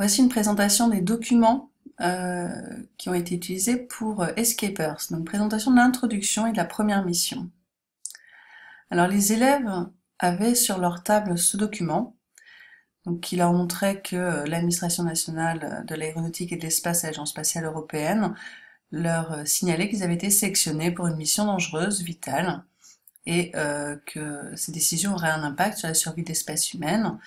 Voici une présentation des documents qui ont été utilisés pour Escapers, donc présentation de l'introduction et de la première mission. Alors les élèves avaient sur leur table ce document, donc qui leur montrait que l'administration nationale de l'aéronautique et de l'espace et l'agence spatiale européenne leur signalait qu'ils avaient été sélectionnés pour une mission dangereuse, vitale, et que ces décisions auraient un impact sur la survie de l'espèce humaine.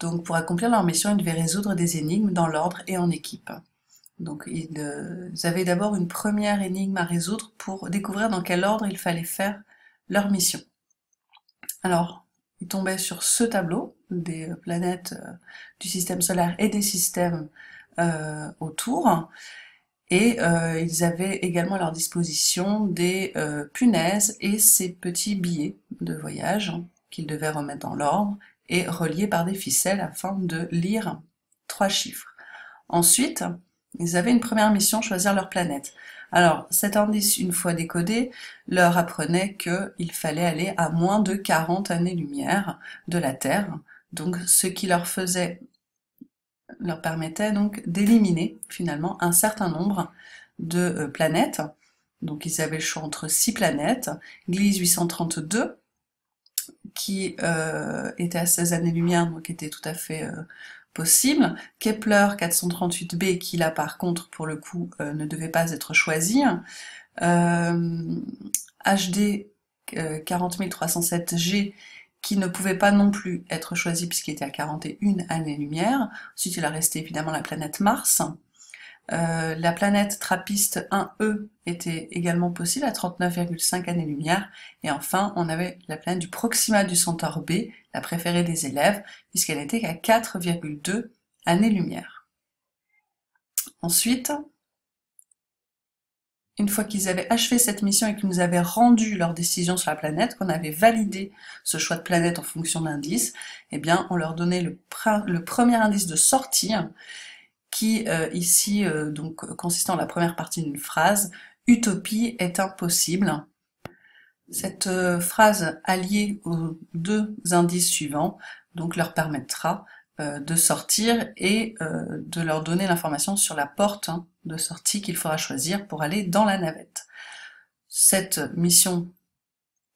Donc pour accomplir leur mission, ils devaient résoudre des énigmes dans l'ordre et en équipe. Donc ils avaient d'abord une première énigme à résoudre pour découvrir dans quel ordre il fallait faire leur mission. Alors, ils tombaient sur ce tableau des planètes du système solaire et des systèmes autour, et ils avaient également à leur disposition des punaises et ces petits billets de voyage qu'ils devaient remettre dans l'ordre et reliés par des ficelles afin de lire 3 chiffres. Ensuite, ils avaient une première mission, choisir leur planète. Alors, cet indice, une fois décodé, leur apprenait qu'il fallait aller à moins de 40 années-lumière de la Terre, donc ce qui leur permettait donc d'éliminer finalement un certain nombre de planètes. Donc ils avaient le choix entre 6 planètes, Gliese 832, qui était à 16 années-lumière, donc était tout à fait possible, Kepler 438b, qui là par contre pour le coup ne devait pas être choisi, HD 40307G, qui ne pouvait pas non plus être choisi puisqu'il était à 41 années-lumière. Ensuite il a resté évidemment la planète Mars. La planète Trappiste 1e était également possible à 39,5 années-lumière. Et enfin, on avait la planète du Proxima du Centaure B, la préférée des élèves, puisqu'elle n'était qu'à 4,2 années-lumière. Ensuite, une fois qu'ils avaient achevé cette mission et qu'ils nous avaient rendu leur décision sur la planète, qu'on avait validé ce choix de planète en fonction d'indices, eh bien, on leur donnait le premier indice de sortie, qui ici donc consistant en la première partie d'une phrase, utopie est impossible. Cette phrase alliée aux 2 indices suivants donc leur permettra de sortir et de leur donner l'information sur la porte de sortie qu'il faudra choisir pour aller dans la navette. Cette mission,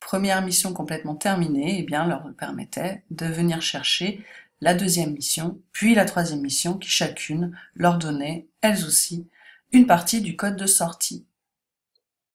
première mission complètement terminée, eh bien leur permettait de venir chercher la deuxième mission, puis la troisième mission, qui chacune leur donnait, elles aussi, une partie du code de sortie.